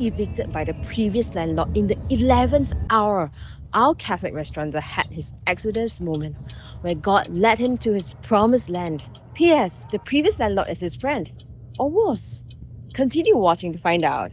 evicted by the previous landlord in the 11th hour, our Catholic restaurateur had his exodus moment, where God led him to his promised land. P.S. The previous landlord is his friend. Or was. Continue watching to find out.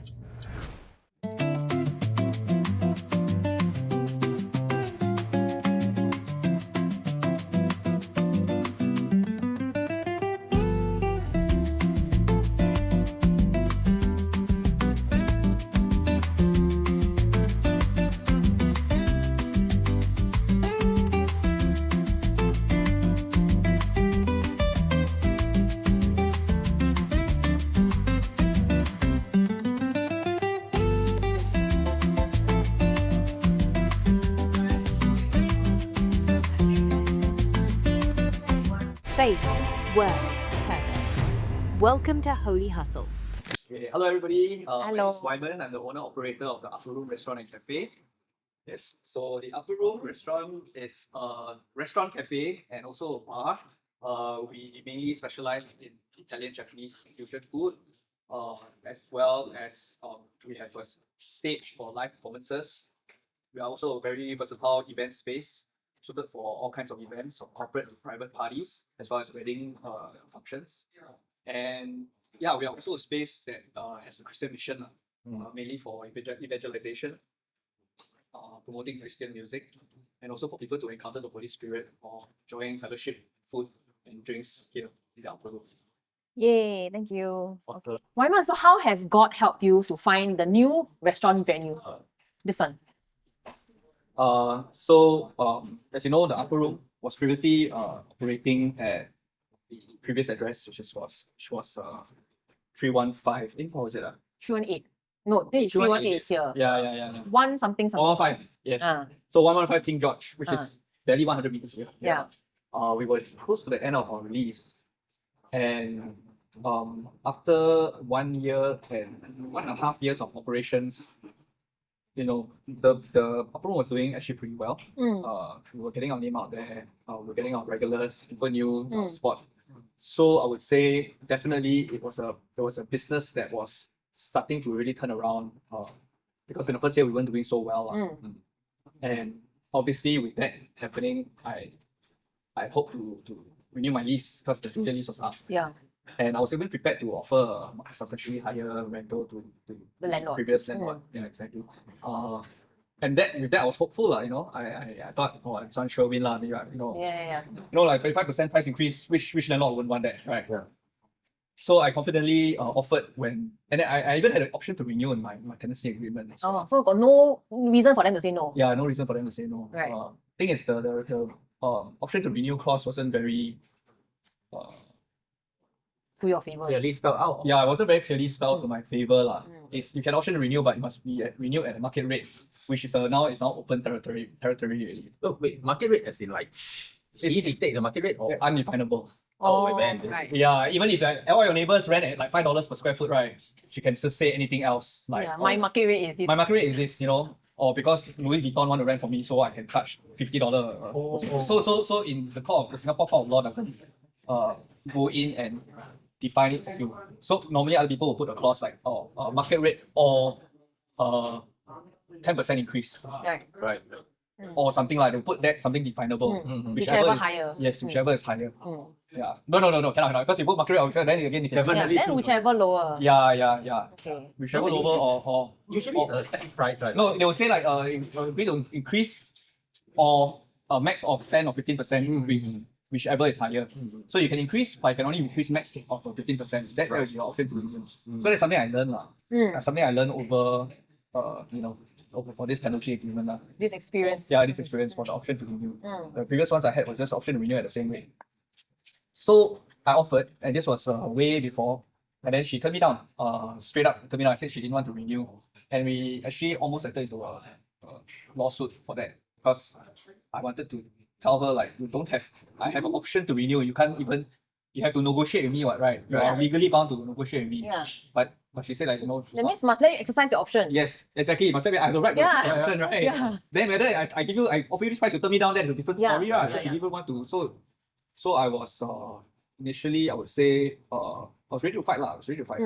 Faith, work, purpose. Welcome to Holy Hustle. Okay, hello everybody. My name Hello. is Wyman. I'm the owner operator of the Upper Room Restaurant and Cafe. Yes, so the Upper Room Restaurant is a restaurant cafe and also a bar. We mainly specialize in Italian, Japanese, and fusion food, as well as we have a stage for live performances. We are also a very versatile event space suited for all kinds of events, from corporate to private parties, as well as wedding functions. And yeah, we are also a space that has a Christian mission, mainly for evangelization, promoting Christian music, and also for people to encounter the Holy Spirit or enjoying fellowship, food, and drinks here in the Upper Room. Yay, thank you. Okay. Wyman, so how has God helped you to find the new restaurant venue? This one. As you know, the Upper Room was previously operating at the previous address, which was 315. I think, what was it? 318. No, this is 318 here. Yeah. One something something. 115, yes. So 115 King George, which is barely 100 meters here. Yeah. We were close to the end of our release, and after 1 year and 1.5 years of operations, you know, the Upper Room was doing actually pretty well. We were getting our name out there. We were getting our regulars. People knew our spot. So I would say definitely it was a business that was starting to really turn around, because in the first year we weren't doing so well. And obviously with that happening, I hope to renew my lease because the 2-year lease was up. Yeah. And I was even prepared to offer a substantially higher rental to The landlord. previous landlord. Yeah, exactly. And with that I was hopeful, you know. I thought, oh, it's on sure win lah, you know. Yeah. You know, like 25% price increase, which landlord wouldn't want that, right? Yeah. So I confidently offered and then I even had an option to renew in my tenancy agreement. Oh, so got no reason for them to say no. Yeah, no reason for them to say no. Right. Thing is the option to renew clause wasn't very To your favor. Clearly spelled out. yeah, it wasn't very clearly spelled to my favor lah. You can option to renew, but it must be renewed at a market rate, which is now open territory already. Oh, wait, market rate as in like, he dictate the market rate or? Undefinable. Oh, wait, man. right. Yeah, even if all your neighbors rent at like $5 per square foot, right? She can just say anything else. Like, Yeah, my market rate is this. my market rate is this, you know, or because Louis Vuitton want to rent for me, so I can charge $50. So in the Singapore court of law doesn't go in and define it for you. So normally other people will put a clause like market rate or 10% increase, Right. Right. or something like they put that something definable. Whichever is higher. Yes, whichever is higher. Yeah. No, cannot. Because you put market rate, then again you can Definitely. Yeah, then whichever lower. Yeah. Okay. Whichever lower or Usually it's a set price, right? no, they will say like agree to increase or a max of 10 or 15% increase, whichever is higher. So you can increase, but you can only increase max of 15%. That is your option to renew. So that's something I learned lah. That's something I learned over for this tenancy agreement lah. This experience. Yeah, this experience for the option to renew. The previous ones I had was just option to renew at the same rate. So I offered, and this was way before, and then she turned me down. Straight up turned me down. I said she didn't want to renew, and we actually almost entered into a lawsuit for that because I wanted to tell her like I have an option to renew. You can't even. You have to negotiate with me, what, right? You are legally bound to negotiate with me. Yeah. But she said like, That means must let you exercise your option. Yes, exactly. Must say I have the right to Yeah. exercise option, right? Yeah. Then whether I offer you this price, you turn me down, that is a different Yeah. story, right? So Yeah. she didn't want to. So I was initially, I would say, I was ready to fight lah. I was ready to fight.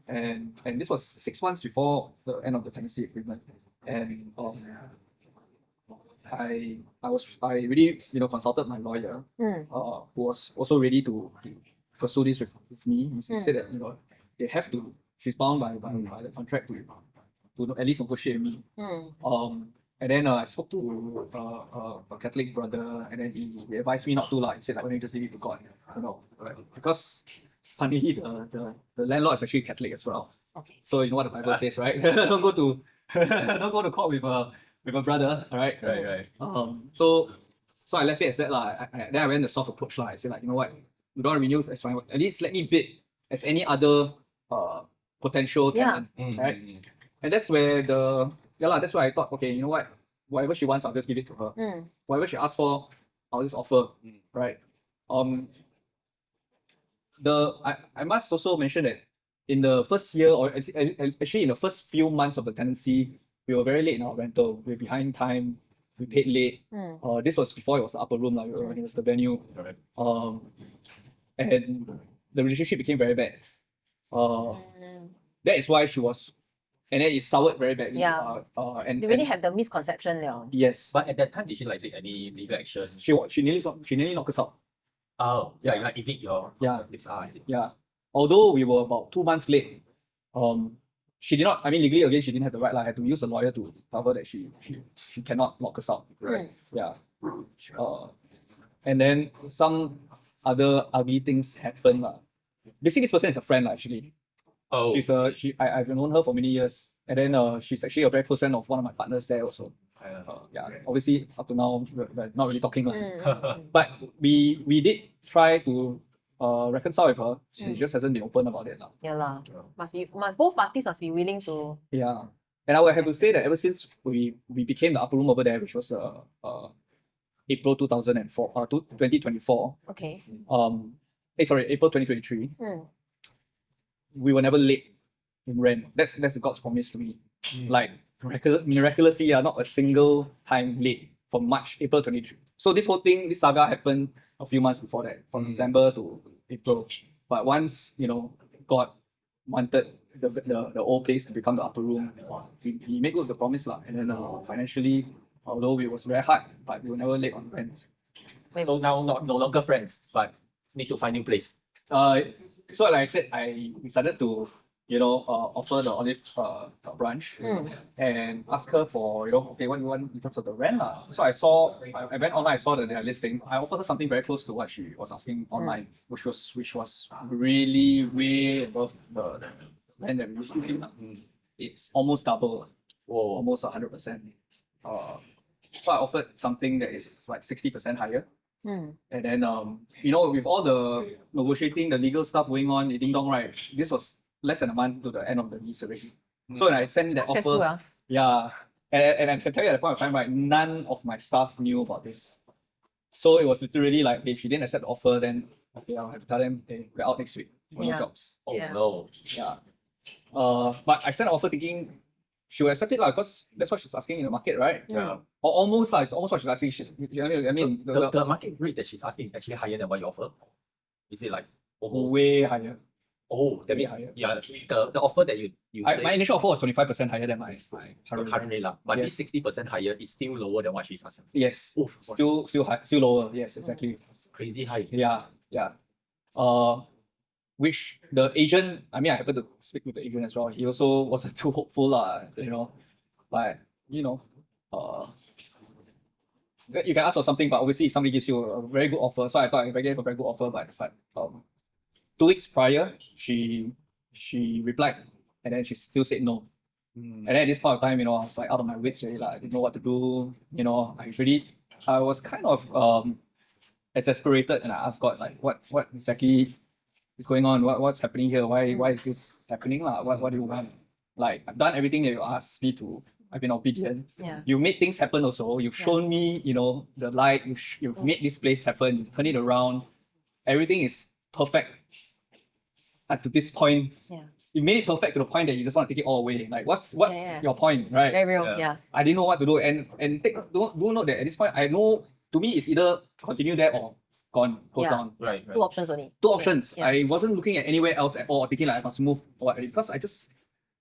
And this was 6 months before the end of the tenancy agreement. And I really consulted my lawyer, who was also ready to pursue this with me. He said that they have to. She's bound by the contract to at least negotiate with me. And then I spoke to a Catholic brother, and then he advised me not to lah. He said like, why don't you just leave it to God, right? Because funnily the landlord is actually Catholic as well. Okay. So you know what the Bible says, right? Don't go to don't go to court with a brother, all right? Right. So I left it as that lah. Then I went the soft approach lah. I said like, you know what, you don't want to renew, that's fine. At least let me bid as any other potential tenant, right? And that's where that's why I thought, okay, you know what, whatever she wants, I'll just give it to her. Whatever she asks for, I'll just offer, right? I must also mention that in the first year, or actually in the first few months of the tenancy, we were very late in our rental. We were behind time. We paid late. This was before it was the upper room, when it was the venue. Correct. And the relationship became very bad. That is why she was, and then it soured very badly. Yeah. And They really have the misconception, Leon. yes, But at that time, did she like take any legal action? she nearly knocked us out. Oh, yeah, you like evict your Yeah. this I see. Yeah. Although we were about 2 months late, she did not. I mean, legally again, she didn't have the right. I had to use a lawyer to tell her that she cannot lock us out. Right. Yeah. And then some other ugly things happened. Basically, this person is a friend actually. Oh, I've known her for many years, and then she's actually a very close friend of one of my partners there also. Yeah. Obviously, up to now, we're not really talking lah. But we did try to reconcile with her. She just hasn't been open about it lah. Yeah lah. Both parties must be willing to. Yeah. And I would have to say that ever since we became the upper room over there, which was April 2024. Okay. April 2023. We were never late in rent. That's God's promise to me. Like miraculously, not a single time late from April 23. So this saga happened a few months before that, from December to April. But once God wanted the old place to become the upper room, he made good the promise lah. And then financially, although it was very hard, but we were never late on rent. so now no longer friends, but need to find new place. So like I said, I decided to offer the olive branch and ask her for okay, what do you want in terms of the rent lah. So I went online, I saw their listing. I offered her something very close to what she was asking online, which was really way above the rent that we usually pay. It's almost double, almost 100%. So I offered something that is like 60% higher. And then with all the negotiating, the legal stuff going on, ding dong, right? This was less than a month to the end of the lease already. So when I sent that Stressful, offer, yeah, and I can tell you at that point of time, right, none of my staff knew about this. So it was literally like, if she didn't accept the offer, then okay, I'll have to tell them, hey, we're out next week. No jobs. Oh Yeah. no. Yeah. But I sent an offer thinking she will accept it because that's what she's asking in the market, right? Yeah. Or almost it's almost what she's asking. I mean, The market rate that she's asking is actually higher than what you offer. Is it like almost? way higher. Oh, that way means higher. yeah. The offer that you say My initial offer was 25% higher than my your current rate lah, but this 60% higher is still lower than what she's asking. Yes. Oh, Still high, still lower. Yes, exactly. crazy high. Yeah. Which the agent, I mean, I happened to speak with the agent as well. He also wasn't too hopeful lah, But you can ask for something, but obviously if somebody gives you a very good offer. So I thought I gave a very good offer, but 2 weeks prior, she replied, and then she still said no. And then at this point of time, I was like out of my wits really, I didn't know what to do. I was kind of exasperated, and I asked God, like, what exactly is going on? What's happening here? Why is this happening? What do you want? Like, I've done everything that you asked me to. I've been obedient. Yeah. You made things happen also. You've shown me, the light. You've made this place happen. You've turned it around. Everything is perfect up to this point. Yeah. You made it perfect to the point that you just want to take it all away. Like, what's your point, right? Very real. Yeah. Yeah. I didn't know what to do. And do note that at this point, I know, to me, it's either continue there or gone, closed Yeah. down. Right. Two options only. Two options. Yeah. I wasn't looking at anywhere else at all, thinking like I must move or what, because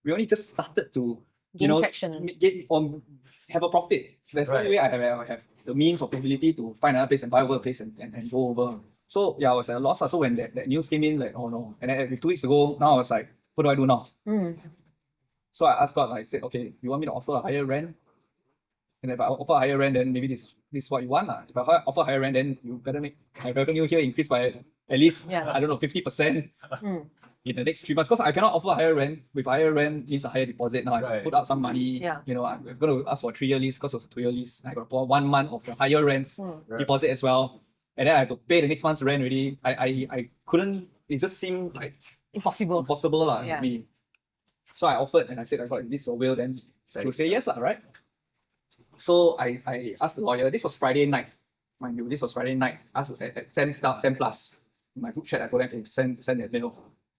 we only just started to Gain traction. get on have a profit. There's no Right. way I have the means or ability to find another place and buy over a place and go over. So yeah, I was at a loss. So when that news came in, like, oh no. And then 2 weeks ago, now I was like, what do I do now? So I asked God, I said, okay, you want me to offer a higher rent? And if I offer a higher rent, then maybe this is what you want. If I offer higher rent, then you better make my revenue here increase by at least, Yeah. I don't know, 50% Mm. in the next 3 months. Because I cannot offer a higher rent. With higher rent means a higher deposit. Now I Right. put out some money. Yeah. You know, I'm going to ask for a 3-year lease because it was a 2-year lease. I got to put 1 month of the higher rents Right. deposit as well. And then I have to pay the next month's rent already. I couldn't, it just seemed like Impossible. impossible Yeah. to me. So I offered and I said, I got this your will, then she'll say yes, right? So I asked the lawyer, this was Friday night, mind you, this was Friday night, asked at 10 plus. In my group chat, I told them to send that mail.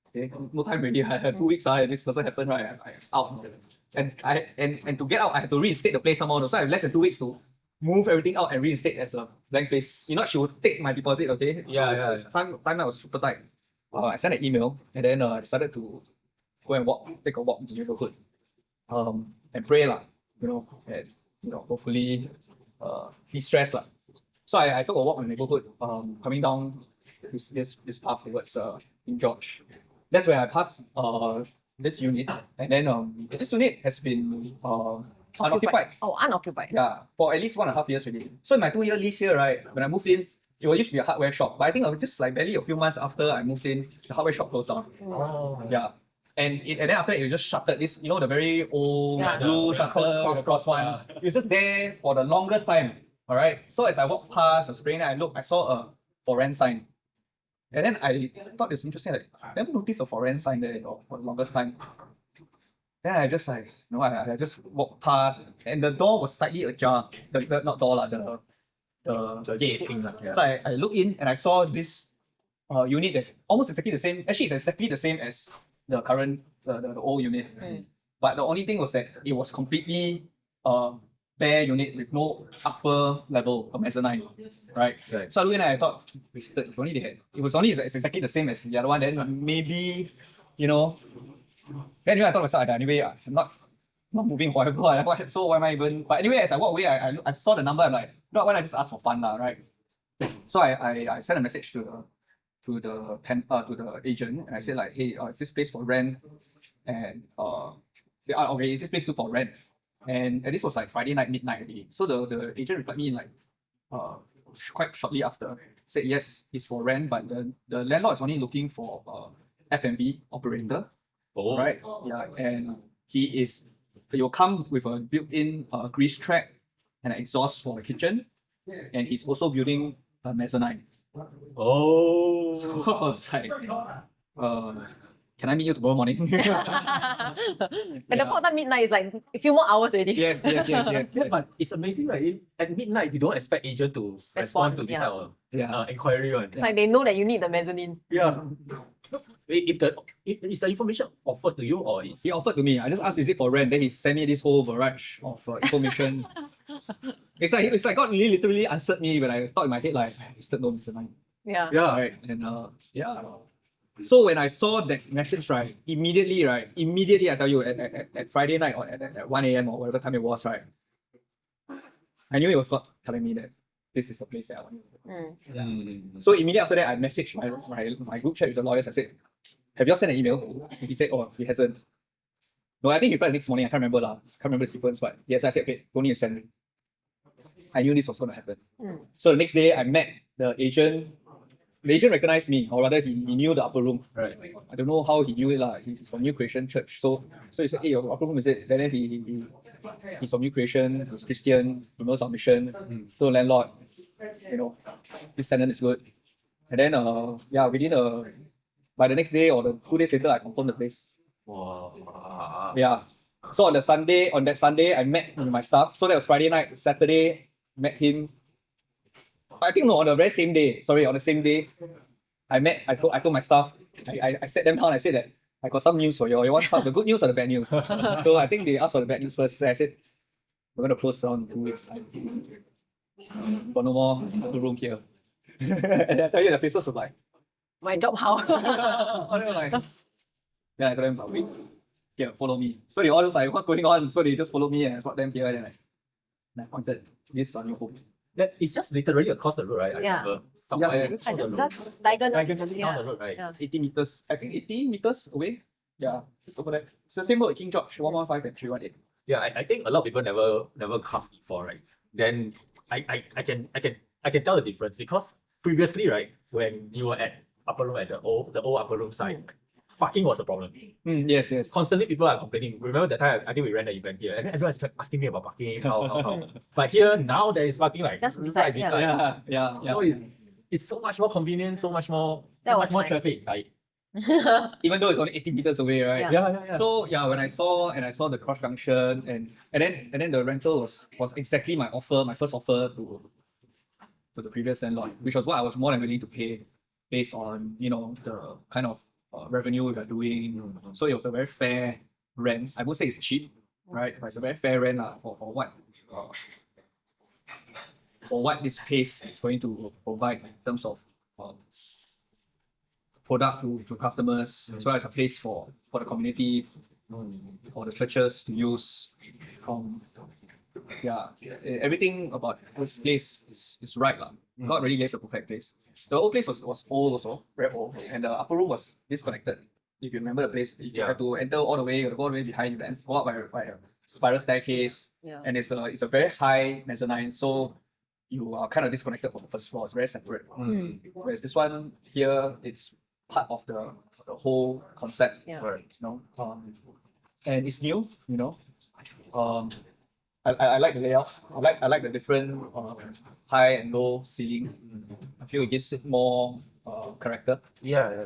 Okay, no time already, I had 2 weeks, this doesn't happen, right? I out. And to get out, I had to reinstate the place somehow. So I have less than 2 weeks to move everything out and reinstate as a blank place. You know, she would take my deposit, okay? Yeah. Time was super tight. I sent an email and then I decided to go and take a walk in the neighborhood, and pray lah, and hopefully de-stress lah. So I took a walk in the neighborhood, coming down this path towards King George. That's where I passed this unit, and then this unit has been unoccupied. Oh, unoccupied. Yeah, for at least 1.5 years already. So in my 2-year lease here, right, when I moved in, it used to be a hardware shop. But I think just like barely a few months after I moved in, the hardware shop closed down. Oh. Yeah. And then after that, it just shuttered. This, the very old Yeah. blue The shutter, cross ones. It was just there for the longest time. All right. So as I walked past, I was praying, I saw a for rent sign. And then I thought it was interesting. Like, I never noticed a for rent sign there for the longest time. Then I just I just walked past, and the door was slightly ajar. The not door lah, the gate. thing lah. Yeah. So I looked in and I saw this unit that's almost exactly the same. Actually, it's exactly the same as the current the old unit. But the only thing was that it was completely bare unit with no upper level of mezzanine. Right. So I looked in and I thought, wasted. If only they had. It's exactly the same as the other one. Then maybe, Then anyway, I thought to myself, anyway, I'm not moving forever. So why am I even? But anyway, as I walked away, I saw the number. I'm like, no, why not just ask for fun, lah, right? So I sent a message to the agent, and I said like, hey, is this place for rent? And okay, is this place for rent? And this was like Friday night, midnight already. So the agent replied me like, quite shortly after, said yes, it's for rent, but the landlord is only looking for F&B operator. Oh. Right? Yeah, and he will come with a built-in grease trap and an exhaust for the kitchen, and he's also building a mezzanine. Oh. So I was like, can I meet you tomorrow morning? And the part of midnight is like a few more hours already. Yes. Yeah, but it's amazing, right? At midnight, you don't expect agent to respond to this yeah. kind of Yeah. inquiry one. It's like they know that you need the mezzanine. Yeah. Is the information offered to you, or is He offered to me. I just asked, is it for rent? Then he sent me this whole barrage of information. It's like God really literally answered me when I thought in my head like, it's still no mezzanine. Yeah. yeah. Right. And yeah. So when I saw that message, right, immediately I tell you, at Friday night or at 1 a.m. or whatever time it was, right, I knew it was God telling me that this is a place that I want. So immediately after that, I messaged my group chat with the lawyers. I said, have you all sent an email? And he said, oh, he hasn't. No, I think he replied the next morning. I can't remember the sequence, but yes, I said, okay, don't need to send me. I knew this was going to happen. So the next day, I met the agent. The agent recognized me, or rather, he knew the upper room. Right. I don't know how he knew it lah. He's from New Creation Church, so he said, "Hey, your upper room is it?" Then he's from New Creation. He's Christian. He knows our mission. So landlord, this tenant is good. And then by the next day or the 2 days later, I confirmed the place. Wow. Yeah. So on that Sunday, I met with my staff. So that was Friday night. Saturday, met him. I think no, on the same day, I told my staff, I sat them down, I said that I got some news for you. You want the good news or the bad news? So I think they asked for the bad news first. So I said, we're going to close down in 2 weeks. Got no more room here. And I tell you, the faces were like, My job how? oh, they were like, then I told them, wait, here, follow me. So they all just like, what's going on? So they just followed me and I brought them here and I pointed, this is our new home. That it's just literally across the road, right? I Yeah. remember somewhere Yeah, across I the just road. that's diagonal. Diagonally down the road, right? Yeah. 80 meters, I think 80 meters away. Yeah, it's over there. It's the same road, King George, 115 and 318. Yeah, I think a lot of people never come before, right? Then I can tell the difference because previously, right, when you were at upper room at the old upper room side, parking was a problem. Yes, yes. Constantly people are complaining. Remember that time I think we ran the event here and then everyone's asking me about parking, how. But here now there is parking like Just right beside, yeah. beside. Yeah. So it's so much more convenient, so much more That was more fine. traffic. Like Even though it's only 80 meters away, right? Yeah. So yeah, when I saw the cross junction and then the rental was exactly my offer, my first offer to the previous landlord, which was what I was more than willing to pay based on the kind of revenue we are doing. So it was a very fair rent. I would say it's cheap, right? But it's a very fair rent for what this place is going to provide in terms of product to customers, as well as a place for the community, for the churches to use. Everything about this place is right. God really gave the perfect place. The old place was old also, very old, and the upper room was disconnected. If you remember the place, you have to enter all the way, you go all the way behind you, and go up by a spiral staircase, and it's a very high mezzanine, so you are kind of disconnected from the first floor. It's very separate. Whereas this one here, it's part of the whole concept. Yeah. Right. And it's new. I like the layout. I like the different high and low ceiling. I feel it gives it more character. yeah.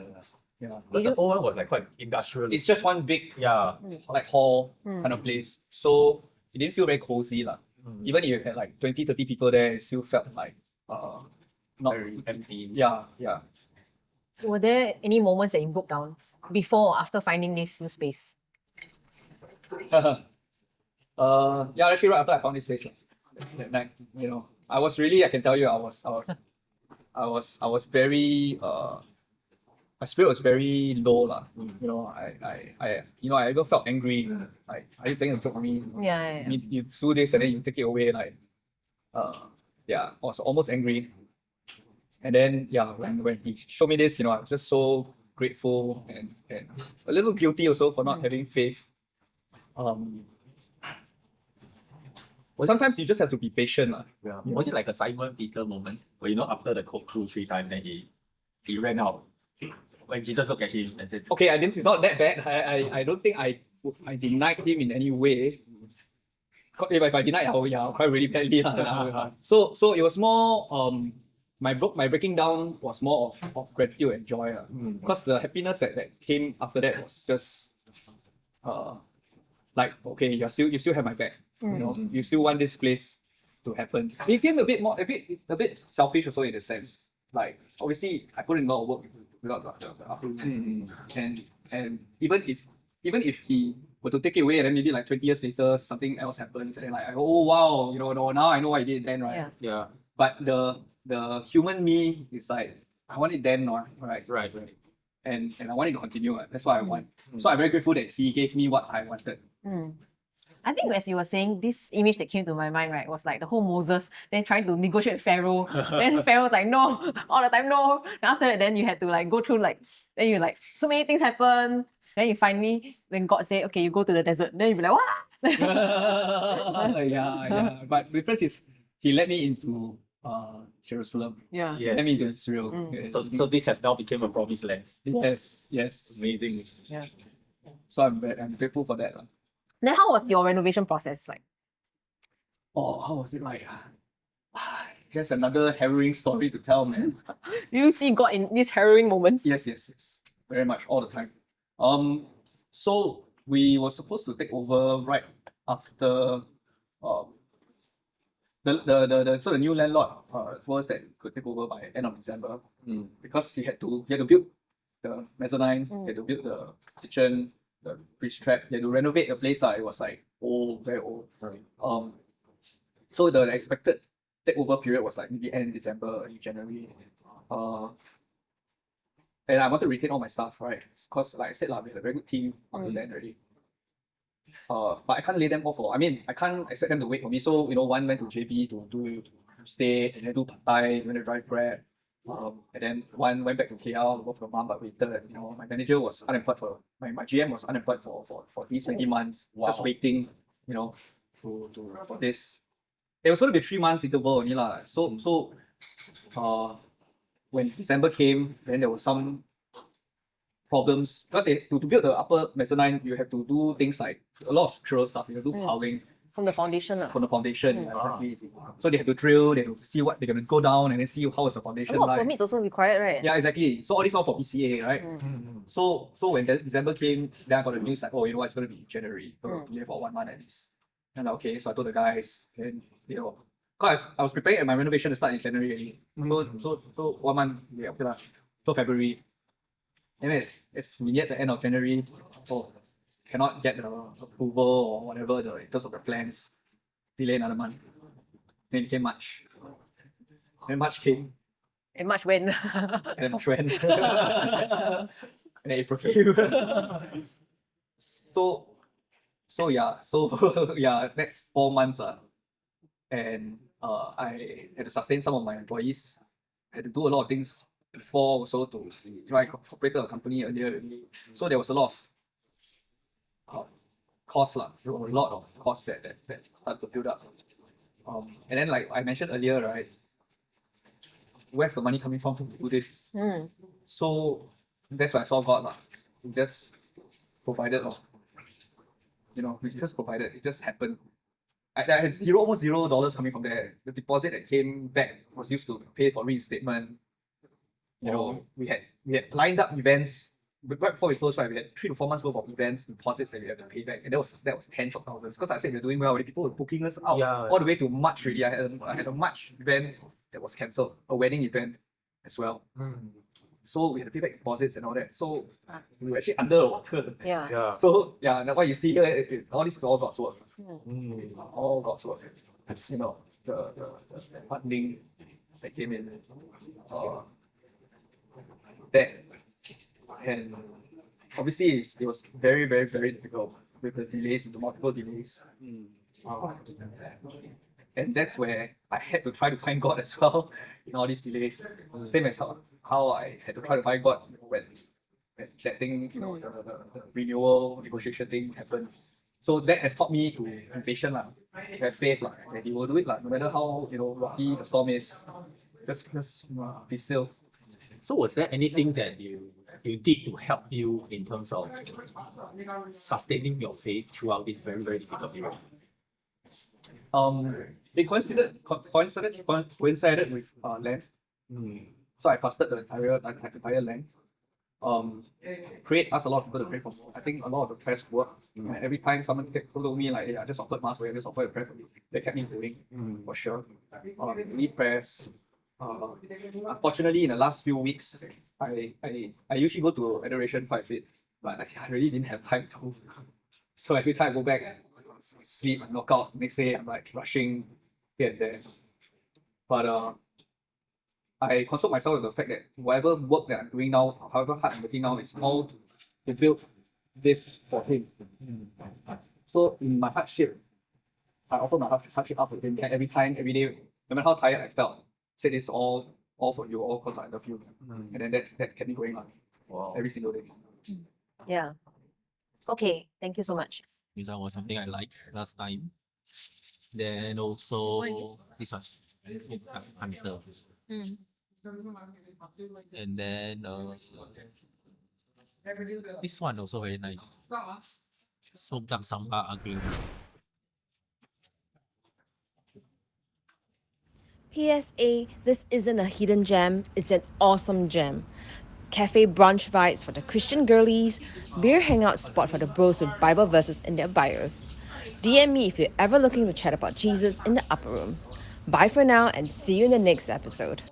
Yeah. But the old one was like quite industrial. It's just one big yeah. like hall kind of place. So it didn't feel very cozy. Even if you had like 20, 30 people there, it still felt like not Very empty. Yeah. Were there any moments that you broke down before or after finding this new space? Actually right after I found this place that night, I was really, I can tell you, I was very my spirit was very low. I even felt angry. Like, are you taking a joke on me? Yeah. You do this and then you take it away. I was almost angry. And then when he showed me this, I was just so grateful and a little guilty also for not having faith. Sometimes you just have to be patient. Yeah. Was it like a Simon Peter moment where after the coke through 3 times, then he ran out? When Jesus looked at him and said, Okay, it's not that bad. I don't think I denied him in any way. If I denied, I'll cry really badly. So it was more my breaking down was more of gratitude and joy. Because the happiness that came after that was just like, okay, you still have my back. You still want this place to happen. It became a bit selfish also in a sense. Like, obviously I put in a lot of work without the upper room. And even if he were to take it away and then maybe like 20 years later something else happens and then like, oh wow, no, now I know what I did then, right? yeah. But the human me is like, I want it then, right? Right. And I want it to continue. That's what I want. So I'm very grateful that he gave me what I wanted. I think as you were saying, this image that came to my mind, right, was like the whole Moses, then trying to negotiate with Pharaoh. Then Pharaoh's like, no, all the time, no. And after that, then you had to like go through then you like, so many things happen. Then you finally, then God say, okay, you go to the desert. Then you be like, what? Yeah. But the difference is he led me into Jerusalem. Yeah. Yes. Led me into Israel. So this has now become a promised land. Yes. Amazing. Yeah. So I'm grateful for that. Then how was your renovation process like? Oh, how was it like? There's another harrowing story to tell, man. Do you see God in these harrowing moments? Yes. Very much all the time. So we were supposed to take over right after the new landlord was that could take over by end of December because he had to build the mezzanine, he had to build the kitchen, the bridge trap, he had to renovate the place. It was like old, very old. Right. So the expected takeover period was like maybe end December, early January. And I wanted to retain all my stuff, right? Because like I said, we had a very good team on the land already. But I can't lay them off for. I mean, I can't expect them to wait for me. So one went to JB to stay, and then do part-time, went to drive Grab. And then one went back to KL, go for a month, but waited. My manager was unemployed my GM was unemployed for these many months, just waiting, for this. It was going to be 3 months interval only lah. So when December came, then there was some problems because to build the upper mezzanine, you have to do things like a lot of structural stuff. You have to do piling From the foundation. from the foundation. Exactly. So they have to drill, they have to see what they're going to go down and then see how is the foundation A lot of like. permits also required, right? Yeah, exactly. So all this all for BCA, right? So when December came, then I got the news like, oh, it's going to be January. So delay for 1 month at least. And okay, so I told the guys, and because I was preparing my renovation to start in January already. So 1 month, yeah, okay lah. So February. And it's near the end of January. So cannot get the approval or whatever in terms of the plans. Delay another month. Then it came March. Then March came. And March when? And then March went. And then April came. So next 4 months and I had to sustain some of my employees. I had to do a lot of things before also to I operated a company earlier already. So there was a lot of costs lah. There were a lot of costs that started to build up. And then like I mentioned earlier, right? Where's the money coming from to do this? So that's why I saw God lah. He just provided we just provided. It just happened. I had almost $0 coming from there. The deposit that came back was used to pay for reinstatement. We had lined up events right before we closed. Right, we had 3 to 4 months worth of events deposits that we had to pay back, and that was tens of thousands. Because I said we were doing well, people were booking us out all the way to March already. I had a March event that was cancelled, a wedding event as well. So we had to pay back deposits and all that. So we were actually under the water. Yeah. So that's why you see here, all this is all God's work. All God's work. The funding that came in. And obviously it was very, very, very difficult with the delays, with the multiple delays. And that's where I had to try to find God as well in all these delays. Same as how I had to try to find God when that thing, the renewal negotiation thing happened. So that has taught me to be patient, have faith, that He will do it, no matter how rocky the storm is. Just be still. So was there anything that you did to help you in terms of sustaining your faith throughout this very, very difficult period? It coincided with Lent. So I fasted the entire Lent. Prayed, asked a lot of people to pray for me. I think a lot of the prayers worked. And every time someone told me like, hey, I just offered mass for you, I just offered a prayer for you, they kept me going for sure. Need prayers. Unfortunately, in the last few weeks, I usually go to adoration quite a bit, but I really didn't have time to. So every time I go back, sleep and knock out. Next day, I'm like rushing here and there. But I console myself with the fact that whatever work that I'm doing now, however hard I'm working now, is all to build this for Him. So in my hardship, I offer my hardship up for Him. And every time, every day, no matter how tired I felt, said it's all for you, all because I love you. And then that kept me going every single day. Yeah. Okay, thank you so much. That was something I liked last time. Then also this one, Hunter. And then this one also very nice. Sogam Samba Aging. PSA, this isn't a hidden gem, it's an awesome gem. Cafe brunch vibes for the Christian girlies, beer hangout spot for the bros with Bible verses in their bios. DM me if you're ever looking to chat about Jesus in the upper room. Bye for now and see you in the next episode.